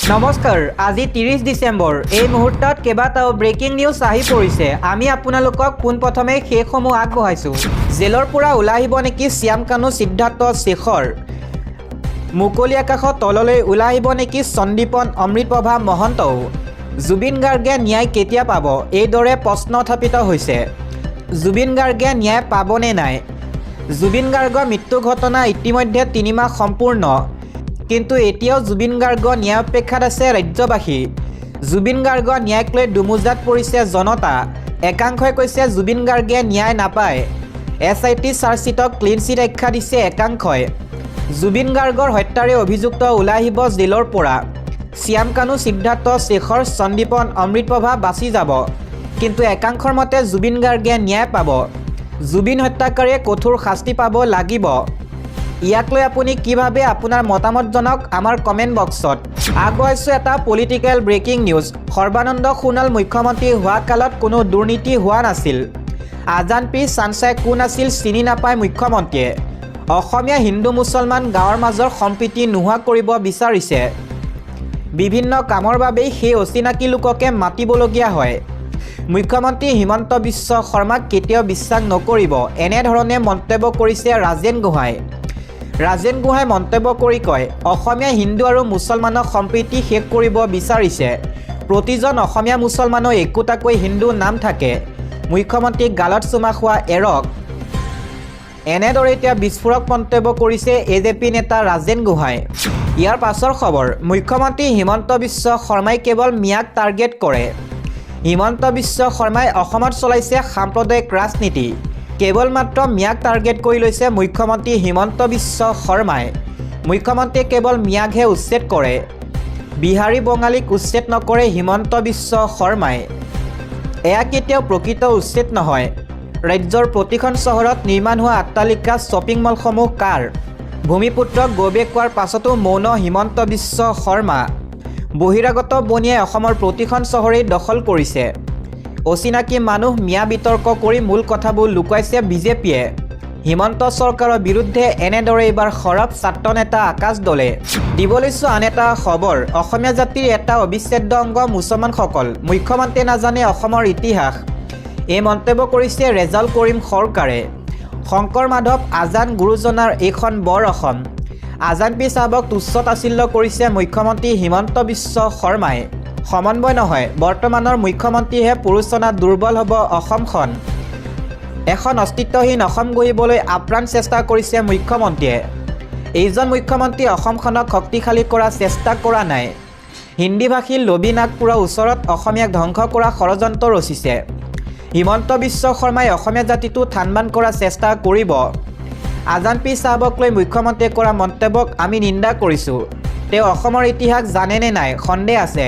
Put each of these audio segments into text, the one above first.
নমস্কাৰ আজি 30 ডিসেম্বৰ এই মুহূৰ্তত কেবাটাও ব্ৰেকিং নিউজ আহি পৰিছে আমি আপোনালোকক পোনপ্ৰথমে সেইসমূহ আগবঢ়াইছো জেলৰ পৰা ওলাই আহিব নেকি শ্যাম কানু সিদ্ধাৰ্থ শেখৰ মুকলি আকাশত তললৈ ওলাই আহিব নেকি সন্দীপন অমৃতপ্ৰভা মহন্ত জুবিন গাৰ্গে ন্যায় কেতিয়া পাব এইদৰে প্ৰশ্ন উত্থাপিত হৈছে জুবিন গাৰ্গে ন্যায় পাবনে নাই জুবিন গাৰ্গৰ মৃত্যু ঘটনা ইতিমধ্যে 3 মাহ সম্পূৰ্ণ কিন্তু এতিয়াও জুবিন গাৰ্গৰ ন্যায় অপেক্ষাত আছে ৰাজ্যবাসী জুবিন গাৰ্গৰ ন্যায়ক লৈ দুমুজাত পৰিছে জনতা একাংশই কৈছে জুবিন গাৰ্গে ন্যায় নাপায় এছআইটি চাৰ্জশ্বিটক ক্লিন চিট আখ্যা দিছে একাংশই জুবিন গাৰ্গৰ হত্যাৰে অভিযুক্ত ওলাই আহিব জেলৰ পৰা শ্যাম কানু সিদ্ধাৰ্থ শেখৰ সন্দীপন অমৃতপ্ৰভা বাচি যাব কিন্তু একাংশৰ মতে জুবিন গাৰ্গে ন্যায় পাব জুবিন হত্যাকাৰীয়ে কঠোৰ শাস্তি পাব লাগিব ইয়াক লৈ আপুনি কিভাবে আপোনাৰ মতামত জনক আমাৰ কমেন্ট বক্সত আগবঢ়াইছো এটা political breaking news Sarbananda Sonowal মুখ্যমন্ত্ৰী হোৱা কালত কোনো দুৰ্নীতি হোৱা নাছিল আজান পীৰ চানচাই কোন আছিল চিনি নাপায় মুখ্যমন্ত্ৰীয়ে অসমীয়া হিন্দু মুছলমান গাঁৱৰ মাজৰ সম্প্ৰীতি নোহোৱা কৰিব বিচাৰিছে বিভিন্ন কামৰ বাবে সেই অচিনাকি লোককে মাতিবলগীয়া হয় মুখ্যমন্ত্ৰী হিমন্ত বিশ্ব শৰ্মাক কেতিয়াও বিশ্বাস নকৰিব এনে ধৰণে মন্তব্য কৰিছে ৰাজেন গোহাঁই মন্তব্য কৰি কয় অসমীয়া হিন্দু আৰু মুছলমানৰ সম্প্ৰীতি শেষ কৰিব বিচাৰিছে প্ৰতিজন অসমীয়া মুছলমানৰ একোটাকৈ হিন্দু নাম থাকে মুখ্যমন্ত্ৰীক গালত চুমা খোৱা এৰক এনেদৰে এতিয়া বিস্ফোৰক মন্তব্য কৰিছে এজেপি নেতা ৰাজেন গোহাঁই ইয়াৰ পাছৰ খবৰ মুখ্যমন্ত্ৰী হিমন্ত বিশ্ব শৰ্মাই কেৱল মিয়াক টাৰ্গেট কৰে হিমন্ত বিশ্ব শৰ্মাই অসমত চলাইছে সাম্প্ৰদায়িক ৰাজনীতি কেৱল মাত্ৰ মিয়াক টাৰ্গেট কৰি লৈছে মুখ্যমন্ত্ৰী হিমন্ত বিশ্ব শৰ্মাই মুখ্যমন্ত্ৰীয়ে কেৱল মিয়াকহে উচ্ছেদ কৰে বিহাৰী বঙালীক উচ্ছেদ নকৰে হিমন্ত বিশ্ব শৰ্মাই এয়া কেতিয়াও প্ৰকৃত উচ্ছেদ নহয় ৰাজ্যৰ প্ৰতিখন চহৰত নিৰ্মাণ হোৱা অট্টালিকা শ্বপিং মলসমূহ কাৰ ভূমিপুত্ৰক গৌবে কোৱাৰ পাছতো মৌন হিমন্ত বিশ্ব শৰ্মা বহিৰাগত বনিয়াই অসমৰ প্ৰতিখন চহৰেই দখল কৰিছে অচিনাকি মানুহ মিয়া বিতৰ্ক কৰি মূল কথাবোৰ লুকুৱাইছে বিজেপিয়ে হিমন্ত চৰকাৰৰ বিৰুদ্ধে এনেদৰে এইবাৰ খৰব ছাত্ৰ নেতা আকাশ দলে দিবলৈছো আন এটা খবৰ অসমীয়া জাতিৰ এটা অবিচ্ছেদ্য অংগ মুছলমানসকল মুখ্যমন্ত্ৰীয়ে নাজানে অসমৰ ইতিহাস এই মন্তব্য কৰিছে ৰেজাউল কৰিম সৰকাৰে শংকৰ মাধৱ আজান গুৰুজনাৰ এইখন বৰ অসম আজান পীৰ চাহাবক তুচ্ছ তাচ্ছিল্য কৰিছে মুখ্যমন্ত্ৰী হিমন্ত বিশ্ব শৰ্মাই সমন্বয় নহয় বৰ্তমানৰ মুখ্যমন্ত্ৰীহে পৰিচালনাত দুৰ্বল হ'ব অসমখন এখন অস্তিত্বহীন অসম গঢ়িবলৈ আপ্ৰাণ চেষ্টা কৰিছে মুখ্যমন্ত্ৰীয়ে এইজন মুখ্যমন্ত্ৰী অসমখনক শক্তিশালী কৰাৰ চেষ্টা কৰা নাই হিন্দীভাষী লবি নাগপুৰৰ ওচৰত অসমীয়াক ধ্বংস কৰা ষড়যন্ত্ৰ ৰচিছে হিমন্ত বিশ্ব শৰ্মাই অসমীয়া জাতিটো থানবান কৰাৰ চেষ্টা কৰিব আজান পীৰ চাহাবক লৈ মুখ্যমন্ত্ৰীয়ে কৰা মন্তব্যক আমি নিন্দা কৰিছোঁ তেওঁ অসমৰ ইতিহাস জানেনে নাই সন্দেহ আছে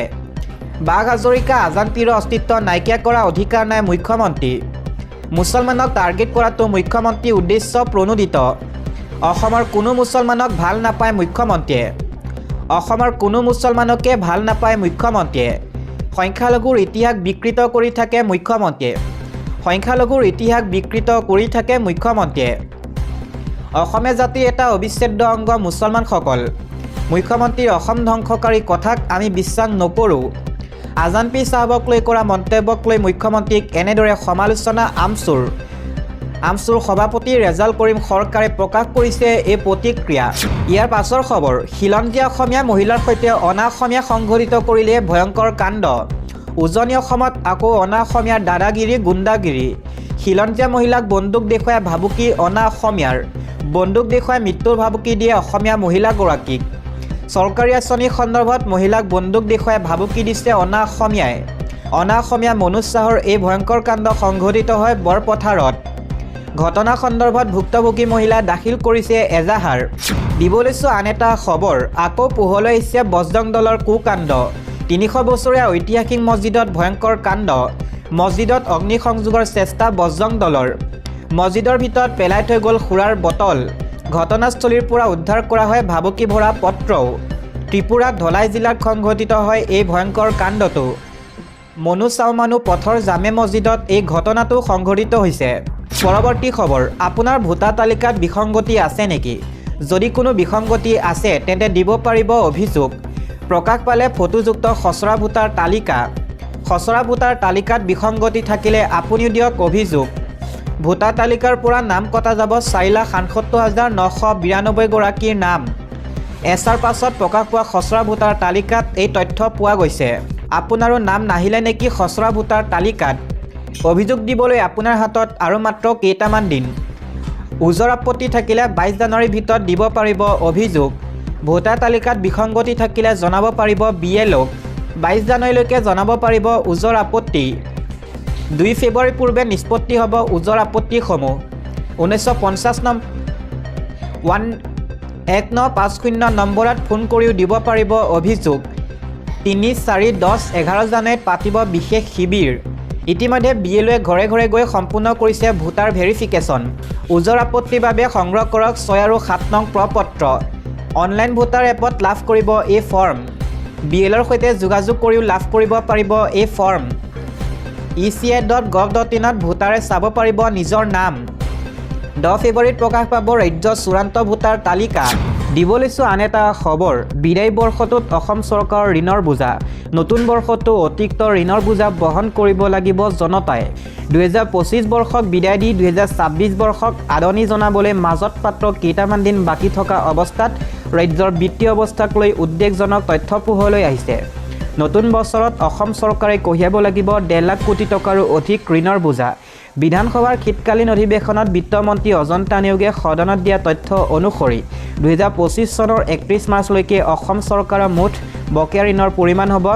বাঘ হাজৰিকা আজান পীৰৰ অস্তিত্ব নাইকিয়া কৰা অধিকাৰ নাই মুখ্যমন্ত্ৰী মুছলমানক টাৰ্গেট কৰাটো মুখ্যমন্ত্ৰীৰ উদ্দেশ্য প্ৰণোদিত অসমৰ কোনো মুছলমানক ভাল নাপায় মুখ্যমন্ত্ৰীয়ে অসমৰ কোনো মুছলমানকে ভাল নাপায় মুখ্যমন্ত্ৰীয়ে সংখ্যালঘুৰ ইতিহাস বিকৃত কৰি থাকে মুখ্যমন্ত্ৰীয়ে অসমীয়া জাতিৰ এটা অবিচ্ছেদ্য অংগ মুছলমানসকল মুখ্যমন্ত্ৰীৰ অসম ধ্বংসকাৰী কথাক আমি বিশ্বাস নকৰোঁ আজান পীৰ চাহাবক লৈ কৰা মন্তব্যক লৈ মুখ্যমন্ত্ৰীক এনেদৰে সমালোচনা আমচুৰ সভাপতি ৰেজাউল কৰিম সৰকাৰে প্ৰকাশ কৰিছে এই প্ৰতিক্ৰিয়া ইয়াৰ পাছৰ খবৰ খিলঞ্জীয়া অসমীয়া মহিলাৰ সৈতে অনা অসমীয়া সংঘটিত কৰিলে ভয়ংকৰ কাণ্ড উজনি অসমত আকৌ অনা অসমীয়াৰ দাদাগিৰি গুণ্ডাগিৰি খিলঞ্জীয়া মহিলাক বন্দুক দেখুৱাই ভাবুকি অনা অসমীয়াৰ বন্দুক দেখুৱাই মৃত্যুৰ ভাবুকি দিয়ে অসমীয়া মহিলাগৰাকীক চৰকাৰী আঁচনি সন্দৰ্ভত মহিলাক বন্দুক দেখুৱাই ভাবুকি দিছে অনা অসমীয়া মনোজ চাহৰ এই ভয়ংকৰ কাণ্ড সংঘটিত হয় বৰপথাৰত ঘটনা সন্দৰ্ভত ভুক্তভোগী মহিলাই দাখিল কৰিছে এজাহাৰ দিবলৈছো আন এটা খবৰ আকৌ পোহৰলৈ আহিছে বজৰং দলৰ কুকাণ্ড 300 বছৰীয়া ঐতিহাসিক মছজিদত ভয়ংকৰ কাণ্ড মছজিদত অগ্নিসংযোগৰ চেষ্টা বজৰং দলৰ মছজিদৰ ভিতৰত পেলাই থৈ গ'ল সুৰাৰ বটল ঘটনাস্থলীৰ পৰা উদ্ধাৰ কৰা হয় ভাবুকি ভৰা পত্ৰও ত্ৰিপুৰাত ধলাই জিলাত সংঘটিত হয় এই ভয়ংকৰ কাণ্ডটো মনোজ চাওমানু পথৰ জামে মছজিদত এই ঘটনাটো সংঘটিত হৈছে পৰৱৰ্তী খবৰ আপোনাৰ ভোটাৰ তালিকাত বিসংগতি আছে নেকি যদি কোনো বিসংগতি আছে তেন্তে দিব পাৰিব অভিযোগ প্ৰকাশ পালে ফটোযুক্ত খচৰা ভোটাৰ তালিকা খচৰা ভোটাৰ তালিকাত বিসংগতি থাকিলে আপুনিও দিয়ক অভিযোগ ভোটাৰ তালিকাৰ পৰা নাম কটা যাব 4,67,992 গৰাকীৰ নাম এছাৰ পাছত প্ৰকাশ পোৱা খচৰা ভোটাৰ তালিকাত এই তথ্য পোৱা গৈছে আপোনাৰো নাম নাহিলে নেকি খচৰা ভোটাৰ তালিকাত অভিযোগ দিবলৈ আপোনাৰ হাতত আৰু মাত্ৰ কেইটামান দিন ওজৰ আপত্তি থাকিলে 22 জানুৱাৰীৰ ভিতৰত দিব পাৰিব অভিযোগ ভোটাৰ তালিকাত বিসংগতি থাকিলে জনাব পাৰিব BLOক 22 জানুৱাৰীলৈকে জনাব পাৰিব ওজৰ আপত্তি 2 ফেব্ৰুৱাৰীৰ পূৰ্বে নিষ্পত্তি হ'ব ওজৰ আপত্তিসমূহ 1950 নম্বৰত ফোন কৰিও দিব পাৰিব অভিযোগ 3, 4, 10, 11 জানুৱাৰীত পাতিব বিশেষ শিবিৰ ইতিমধ্যে BLOৱে ঘৰে ঘৰে গৈ সম্পূৰ্ণ কৰিছে ভোটাৰ ভেৰিফিকেশ্যন ওজৰ আপত্তিৰ বাবে সংগ্ৰহ কৰক 6 আৰু 7 নং প্ৰপত্ৰ অনলাইন ভোটাৰ এপত লাভ কৰিব এই ফৰ্ম BLOৰ সৈতে যোগাযোগ কৰিও লাভ কৰিব পাৰিব এই ফৰ্ম eci.gov.in ত ভোটাৰে চাব পাৰিব নিজৰ নাম 10 ফেব্ৰুৱাৰীত প্ৰকাশ পাব ৰাজ্যৰ চূড়ান্ত ভোটাৰ তালিকা দিব লৈছোঁ আন এটা খবৰ বিদায়ী বৰ্ষটোত অসম চৰকাৰৰ ঋণৰ বোজা নতুন বৰ্ষতো অতিৰিক্ত ঋণৰ বোজা বহন কৰিব লাগিব জনতাই 2025 বৰ্ষক বিদায় দি 2026 বৰ্ষক আদৰণি জনাবলৈ মাজত মাত্ৰ কেইটামান দিন বাকী থকা অৱস্থাত ৰাজ্যৰ বিত্তীয় অৱস্থাক লৈ উদ্বেগজনক তথ্য পোহৰলৈ আহিছে নতুন বছৰত অসম চৰকাৰে কঢ়িয়াব লাগিব 1.5 লাখ কোটি টকাৰো অধিক ঋণৰ বোজা বিধানসভাৰ শীতকালীন অধিৱেশনত বিত্তমন্ত্ৰী অজন্তা নেওগে সদনত দিয়া তথ্য অনুসৰি 2025 চনৰ 31 মাৰ্চলৈকে অসম চৰকাৰৰ মুঠ বকেয়া ঋণৰ পৰিমাণ হ'ব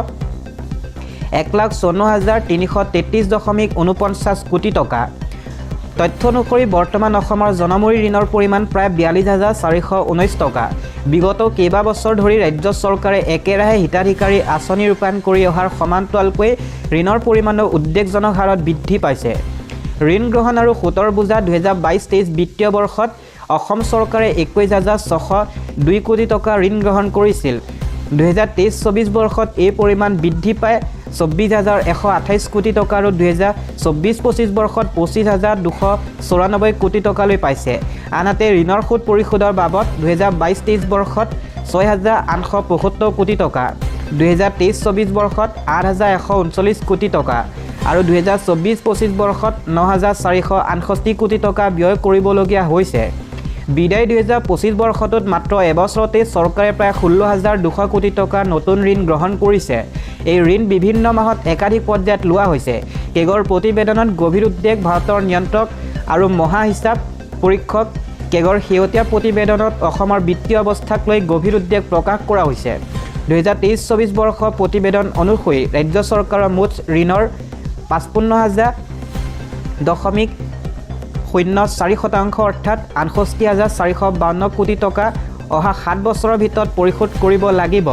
1,54,333.49 কোটি টকা তথ্য অনুসৰি বৰ্তমান অসমৰ জনমূৰি ঋণৰ পৰিমাণ প্ৰায় 42,419 টকা বিগত কেইবাবছৰ ধৰি ৰাজ্য চৰকাৰে একেৰাহে হিতাধিকাৰী আঁচনি ৰূপায়ণ কৰি অহাৰ সমান্তৰালকৈ ঋণৰ পৰিমাণো উদ্বেগজনক হাৰত বৃদ্ধি পাইছে ঋণ গ্ৰহণ আৰু সুতৰ বোজা 2022-23 বিত্তীয় বৰ্ষত অসম চৰকাৰে 21,602 কোটি টকা ঋণ গ্ৰহণ কৰিছিল 2023-24 বৰ্ষত এই পৰিমাণ বৃদ্ধি পাই 24,128 কোটি টকা আৰু 2024-25 বৰ্ষত 25,294 কোটি টকালৈ পাইছে আনহাতে ঋণৰ সুদ পৰিশোধৰ বাবদ 2022-23 বৰ্ষত 6,875 কোটি টকা 2023-24 বৰ্ষত 8,139 কোটি টকা আৰু 2024-25 বৰ্ষত 9,468 কোটি টকা ব্যয় কৰিবলগীয়া হৈছে বিদায়ী 2025 বৰ্ষটোত মাত্ৰ এবছৰতে চৰকাৰে প্ৰায় 16,200 কোটি টকা নতুন ঋণ গ্ৰহণ কৰিছে এই ঋণ বিভিন্ন মাহত একাধিক পৰ্যায়ত লোৱা হৈছে কেগৰ প্ৰতিবেদনত গভীৰ উদ্বেগ ভাৰতৰ নিয়ন্ত্ৰক আৰু মহা হিচাপ পৰীক্ষক কেগৰ শেহতীয়া প্ৰতিবেদনত অসমৰ বিত্তীয় অৱস্থাক লৈ গভীৰ উদ্বেগ প্ৰকাশ কৰা হৈছে 2023-24 বৰ্ষৰ প্ৰতিবেদন অনুসৰি ৰাজ্য চৰকাৰৰ মুঠ ঋণৰ 55,000.04% অৰ্থাৎ 68,452 কোটি টকা অহা 7 বছৰৰ ভিতৰত পৰিশোধ কৰিব লাগিব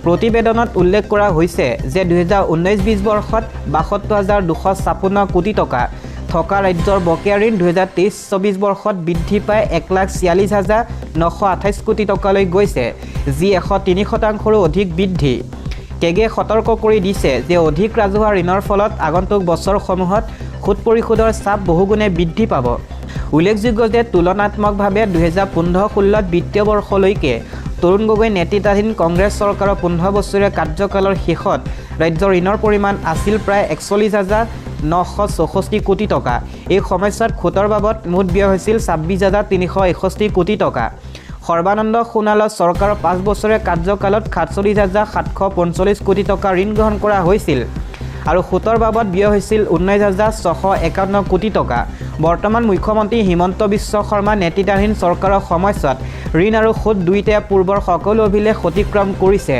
প্ৰতিবেদনত উল্লেখ কৰা হৈছে যে 2019-20 বৰ্ষত 72,256 কোটি টকা থকা ৰাজ্যৰ বকেয়া ঋণ 2023-24 বৰ্ষত বৃদ্ধি পাই 1,46,928 কোটি টকালৈ গৈছে যি 103%ৰো অধিক বৃদ্ধি কেগে সতৰ্ক কৰি দিছে যে অধিক ৰাজহুৱা ঋণৰ ফলত আগন্তুক বছৰসমূহত সুদ পৰিশোধৰ চাপ বহুগুণে বৃদ্ধি পাব উল্লেখযোগ্য যে তুলনাত্মকভাৱে 2015-16 বিত্তীয় বৰ্ষলৈকে তৰুণ গগৈ নেতৃত্বাধীন কংগ্ৰেছ চৰকাৰৰ 15 বছৰীয়া কাৰ্যকালৰ শেষত ৰাজ্যৰ ঋণৰ পৰিমাণ আছিল প্ৰায় 41,964 কোটি টকা এই সময়ছোৱাত সুতৰ বাবদ মুঠ ব্যয় হৈছিল 26,361 কোটি টকা সৰ্বানন্দ সোণোৱালৰ চৰকাৰৰ 5 বছৰীয়া কাৰ্যকালত 47,745 কোটি টকা ঋণ গ্ৰহণ কৰা হৈছিল আৰু সুতৰ বাবদ ব্যয় হৈছিল 19,651 কোটি টকা বৰ্তমান মুখ্যমন্ত্ৰী হিমন্ত বিশ্ব শৰ্মা নেতৃত্বাধীন চৰকাৰৰ সময়ছোৱাত ঋণ আৰু সুদ দুয়োটাই পূৰ্বৰ সকলো অভিলেখ অতিক্ৰম কৰিছে